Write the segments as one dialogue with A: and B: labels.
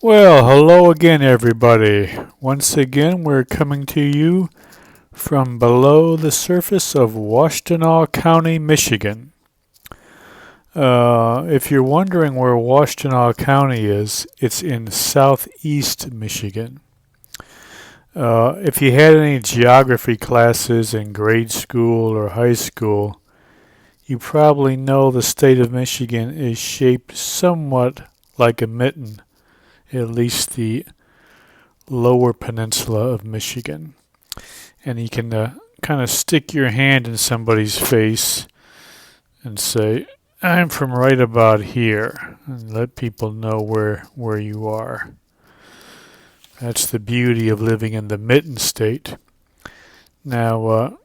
A: Well, hello again, everybody. Once again, we're coming to you from below the surface of Washtenaw County, Michigan. If you're wondering where Washtenaw County is, it's in southeast Michigan. If you had any geography classes in grade school or high school, you probably know the state of Michigan is shaped somewhat like a mitten, at least the lower peninsula of Michigan. And you can kind of stick your hand in somebody's face and say, I'm from right about here, and let people know where you are. That's the beauty of living in the mitten state. Now,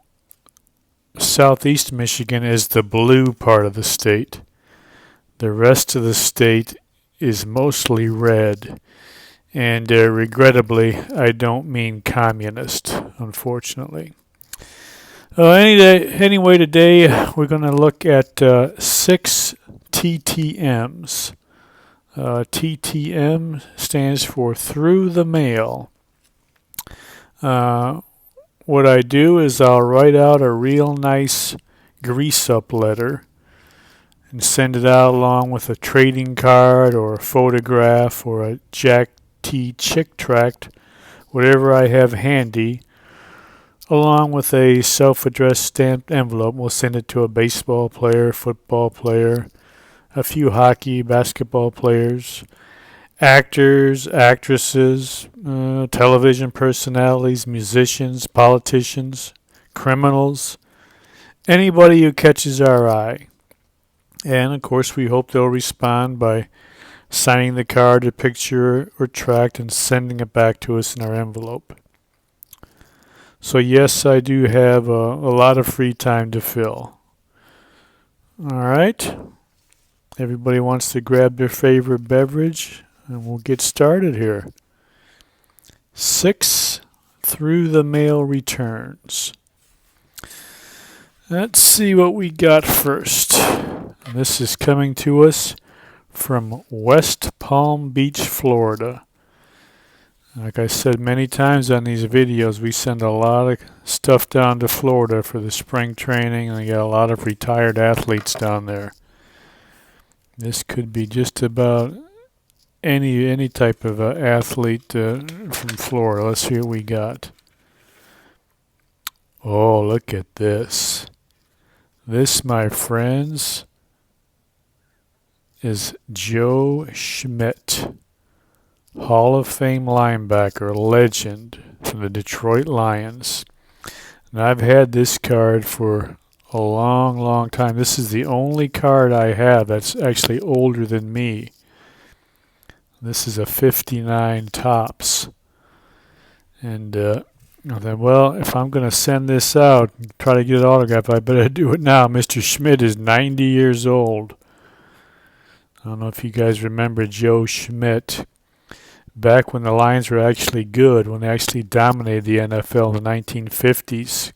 A: southeast Michigan is the blue part of the state. The rest of the state is mostly red. And regrettably, I don't mean communist, unfortunately. Anyway, today we're going to look at 6 TTMs. TTM stands for through the mail. What I do is I'll write out a real nice grease-up letter and send it out along with a trading card or a photograph or a Jack T. Chick tract, whatever I have handy, along with a self-addressed stamped envelope. We'll send it to a baseball player, football player, a few hockey, basketball players, actors, actresses, television personalities, musicians, politicians, criminals, anybody who catches our eye. And of course, we hope they'll respond by signing the card, a picture, or tract, and sending it back to us in our envelope. So yes, I do have a lot of free time to fill. All right. Everybody wants to grab their favorite beverage, and we'll get started here. 6 through the mail returns. Let's see what we got first. And this is coming to us from West Palm Beach, Florida. Like I said many times on these videos, we send a lot of stuff down to Florida for the spring training, and we got a lot of retired athletes down there. This could be just about any type of athlete from Florida. Let's see what we got. Oh, look at this. This, my friends, is Joe Schmidt, Hall of Fame linebacker, legend for the Detroit Lions. And I've had this card for a long, long time. This is the only card I have that's actually older than me. This is a 59 tops. And I thought, well, if I'm going to send this out, try to get it autographed, I better do it now. Mr. Schmidt is 90 years old. I don't know if you guys remember Joe Schmidt. Back when the Lions were actually good, when they actually dominated the NFL in the 1950s.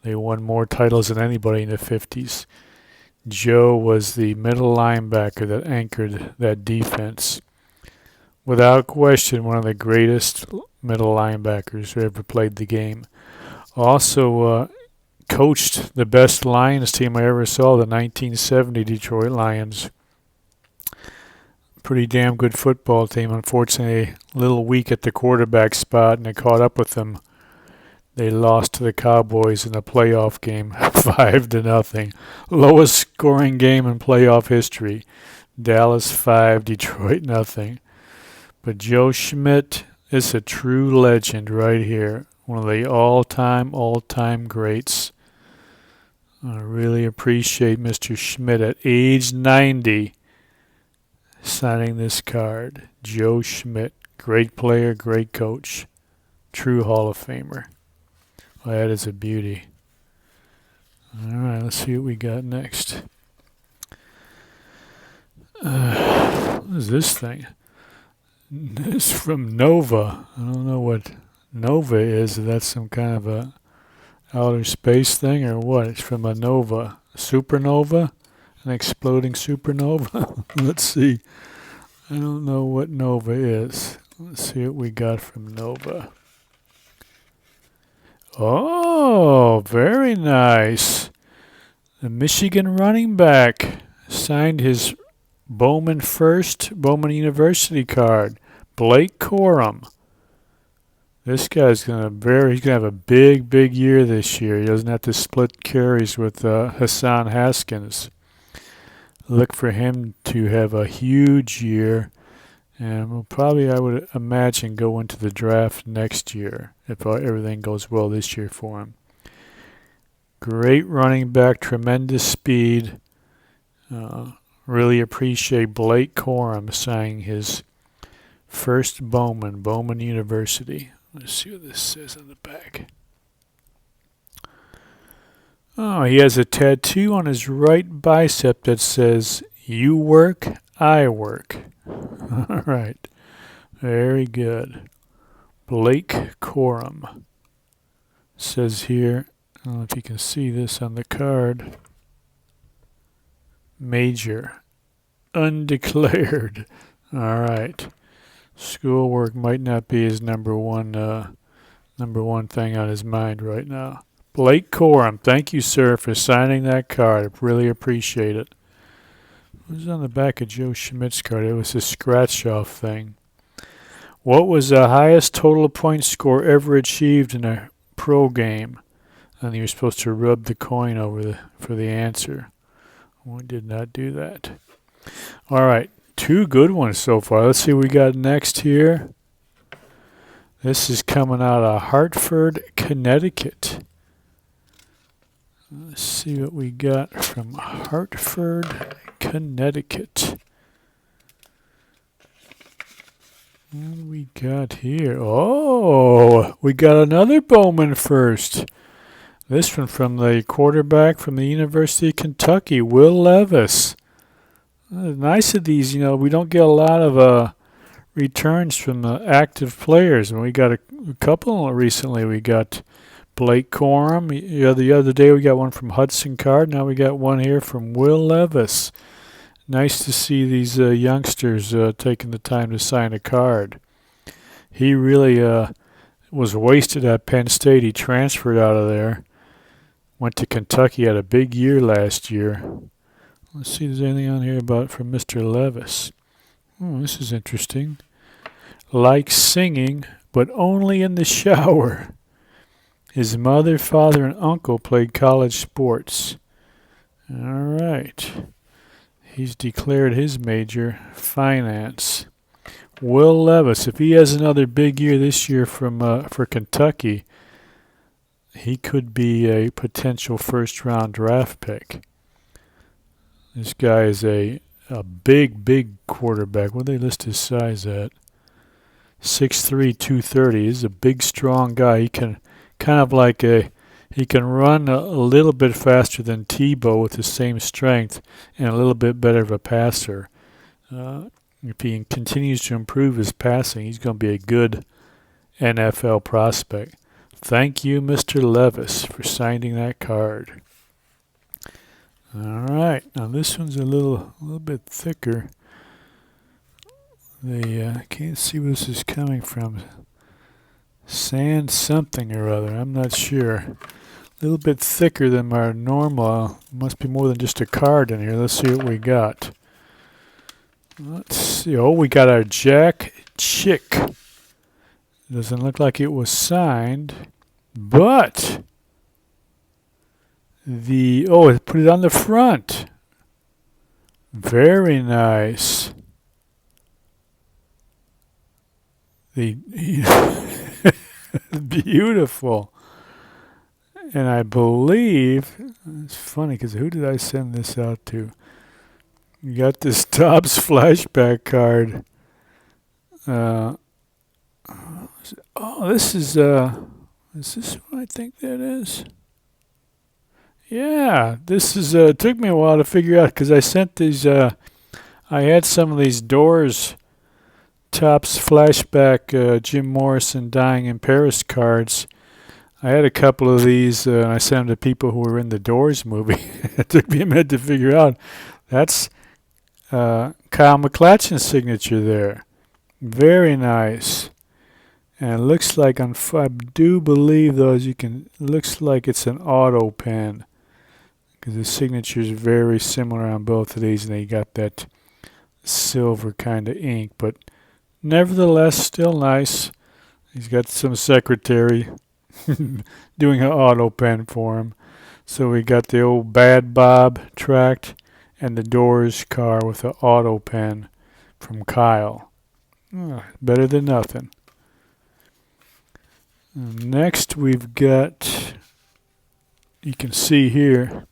A: They won more titles than anybody in the 50s. Joe was the middle linebacker that anchored that defense. Without question, one of the greatest middle linebackers who ever played the game. Also coached the best Lions team I ever saw, the 1970 Detroit Lions. Pretty damn good football team. Unfortunately, a little weak at the quarterback spot, and they caught up with them. They lost to the Cowboys in the playoff game, 5-0. Lowest scoring game in playoff history. Dallas 5, Detroit nothing. But Joe Schmidt is a true legend right here. One of the all-time greats. I really appreciate Mr. Schmidt at age 90 signing this card. Joe Schmidt, great player, great coach, true Hall of Famer. Well, that is a beauty. All right, let's see what we got next. What is this thing? It's from Nova. I don't know what Nova is. If that's some kind of a outer space thing or what. It's from a nova. Supernova? An exploding supernova? Let's see. I don't know what Nova is. Let's see what we got from Nova. Oh, very nice. The Michigan running back signed his Bowman University card. Blake Corum. This guy's he's gonna have a big year this year. He doesn't have to split carries with Hassan Haskins. Look for him to have a huge year, and we'll probably, I would imagine, go into the draft next year if everything goes well this year for him. Great running back, tremendous speed. Really appreciate Blake Corum signing his first Bowman University. Let's see what this says on the back. Oh, he has a tattoo on his right bicep that says, "You work, I work." All right. Very good. Blake Corum. Says here, I don't know if you can see this on the card. Major. Undeclared. All right. Schoolwork might not be his number one thing on his mind right now. Blake Corum, thank you, sir, for signing that card. I really appreciate it. What was on the back of Joe Schmidt's card? It was a scratch-off thing. What was the highest total point score ever achieved in a pro game? And you were supposed to rub the coin over for the answer. We did not do that. All right, 2 good ones so far. Let's see what we got next here. This is coming out of Hartford, Connecticut. Let's see what we got from Hartford, Connecticut. What do we got here? Oh, we got another Bowman first. This one from the quarterback from the University of Kentucky, Will Levis. Nice of these, we don't get a lot of returns from active players. And we got a couple recently. We got Blake Corum. The other day we got one from Hudson Card. Now we got one here from Will Levis. Nice to see these youngsters taking the time to sign a card. He really was wasted at Penn State. He transferred out of there. Went to Kentucky, had a big year last year. Let's see if there's anything on here from Mr. Levis. Oh, this is interesting. Likes singing, but only in the shower. His mother, father, and uncle played college sports. All right. He's declared his major, finance. Will Levis, if he has another big year this year for Kentucky, he could be a potential first-round draft pick. This guy is a big quarterback. What do they list his size at? 6'3", 230. He's a big, strong guy. He can he can run a little bit faster than Tebow with the same strength and a little bit better of a passer. If he continues to improve his passing, he's going to be a good NFL prospect. Thank you, Mr. Levis, for signing that card. All right, now this one's a little bit thicker. I can't see where this is coming from. Sand something or other, I'm not sure. A little bit thicker than our normal. Must be more than just a card in here. Let's see what we got. Let's see. Oh, we got our Jack Chick. Doesn't look like it was signed, but it put it on the front. Very nice. Beautiful. And I believe, it's funny because who did I send this out to? You got this Dobbs flashback card. This is this what I think that is? Yeah, this is, it took me a while to figure out because I sent these, I had some of these Doors Topps flashback Jim Morrison Dying in Paris cards. I had a couple of these, and I sent them to people who were in the Doors movie. It took me a minute to figure out. That's Kyle McClatchen's signature there. Very nice. And it looks like, I do believe though, as you can, it looks like it's an auto pen, because the signature is very similar on both of these, and they got that silver kind of ink, but nevertheless still nice. He's got some secretary doing an auto pen for him. So we got the old Bad Bob tract and the Doors car with the auto pen from Kyle. Better than nothing. Next we've got, you can see here,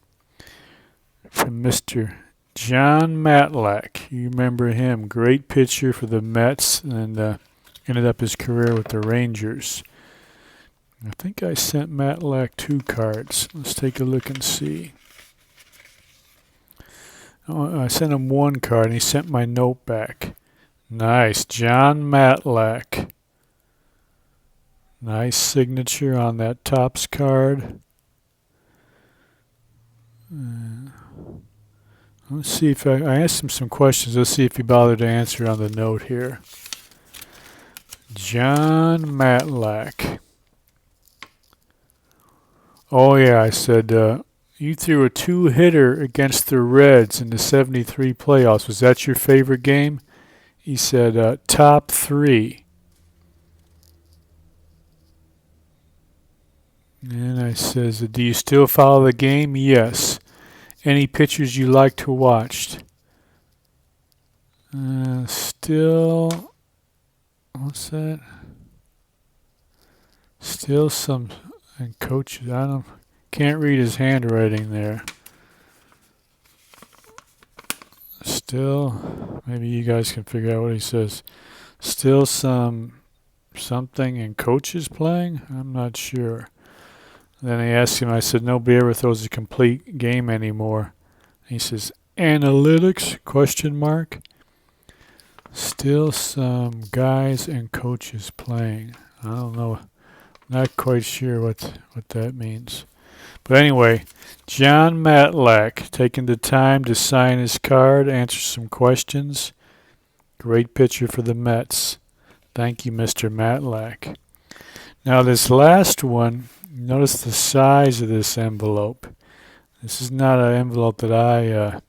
A: from Mr. John Matlack. You remember him. Great pitcher for the Mets, and ended up his career with the Rangers. I think I sent Matlack 2 cards. Let's take a look and see. Oh, I sent him 1 card, and he sent my note back. Nice. John Matlack. Nice signature on that Topps card. Let's see if I asked him some questions. Let's see if he bothered to answer on the note here. John Matlack. Oh yeah, I said, you threw a 2-hitter against the Reds in the 73 playoffs. Was that your favorite game? He said, top 3. And I says, do you still follow the game? Yes. Any pitchers you like to watch? Still, what's that? Still some, and coaches, can't read his handwriting there. Still, maybe you guys can figure out what he says. Still something and coaches playing? I'm not sure. Then I asked him, I said, nobody ever throws a complete game anymore. He says, analytics, question mark. Still some guys and coaches playing. I don't know. Not quite sure what that means. But anyway, John Matlack taking the time to sign his card, answer some questions. Great pitcher for the Mets. Thank you, Mr. Matlack. Now this last one, notice the size of this envelope. This is not an envelope that I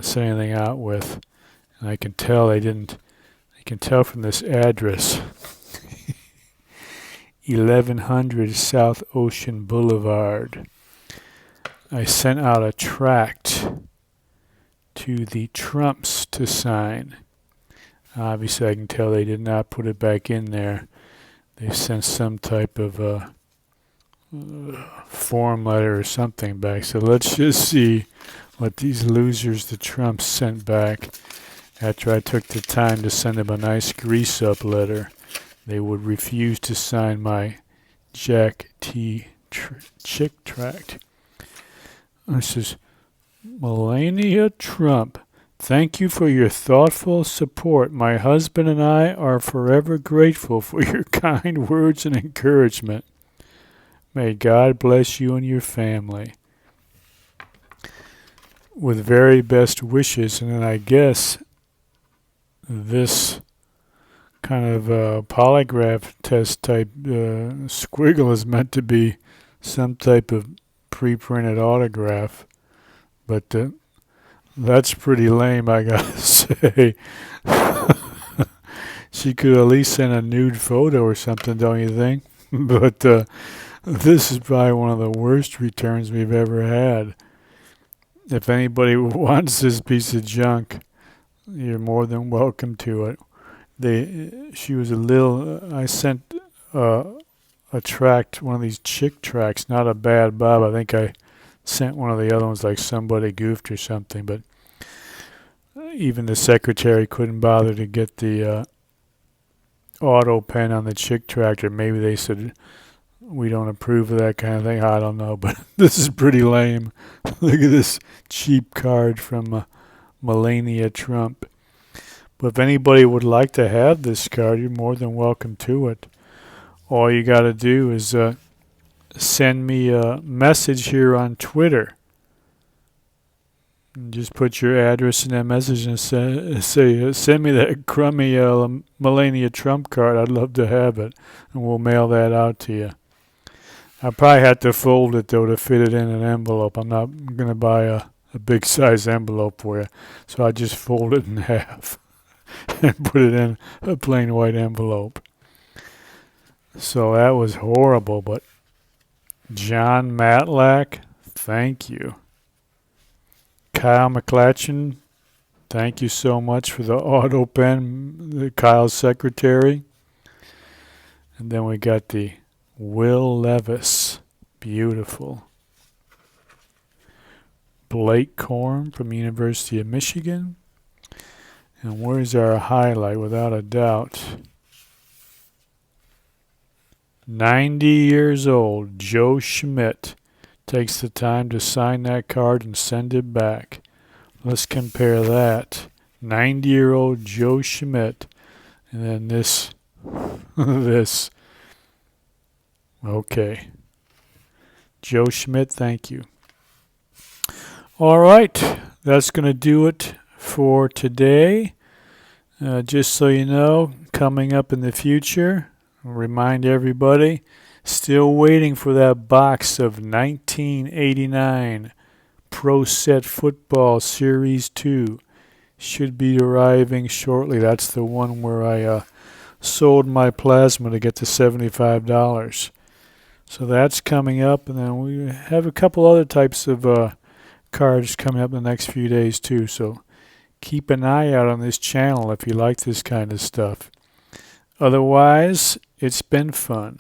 A: sent anything out with. And I can tell they didn't. I can tell from this address. 1100 South Ocean Boulevard. I sent out a tract to the Trumps to sign. Obviously, I can tell they did not put it back in there. They sent some type of form letter or something back. So let's just see what these losers, the Trumps, sent back after I took the time to send them a nice grease-up letter. They would refuse to sign my Jack T. Chick tract. This is Melania Trump. Thank you for your thoughtful support. My husband and I are forever grateful for your kind words and encouragement. May God bless you and your family. With very best wishes. And then I guess this kind of polygraph test type squiggle is meant to be some type of pre-printed autograph. But that's pretty lame, I gotta say. She could at least send a nude photo or something, don't you think? But this is probably one of the worst returns we've ever had. If anybody wants this piece of junk, you're more than welcome to it. She was a little. I sent a tract, one of these chick tracts, not a Bad Bob. I think I sent one of the other ones like somebody goofed or something, but even the secretary couldn't bother to get the auto pen on the chick tractor. Maybe they said we don't approve of that kind of thing. I don't know, but this is pretty lame. Look at this cheap card from Melania Trump. But if anybody would like to have this card, you're more than welcome to it. All you got to do is send me a message here on Twitter. And just put your address in that message and say send me that crummy Melania Trump card. I'd love to have it, and we'll mail that out to you. I probably had to fold it though to fit it in an envelope. I'm not gonna buy a big size envelope for you, so I just fold it in half and put it in a plain white envelope. So that was horrible, but John Matlack, thank you. Kyle McClatchin, thank you so much for the auto pen, Kyle's secretary. And then we got the Will Levis, beautiful. Blake Corn from University of Michigan. And where's our highlight, without a doubt? 90 years old, Joe Schmidt takes the time to sign that card and send it back. Let's compare that. 90-year-old Joe Schmidt. And then this. this. Okay. Joe Schmidt, thank you. All right. That's going to do it for today. Just so you know, coming up in the future, I'll remind everybody, still waiting for that box of 1989 Pro Set Football Series 2. Should be arriving shortly. That's the one where I sold my plasma to get to $75. So that's coming up, and then we have a couple other types of cards coming up in the next few days too. So keep an eye out on this channel if you like this kind of stuff. Otherwise, it's been fun.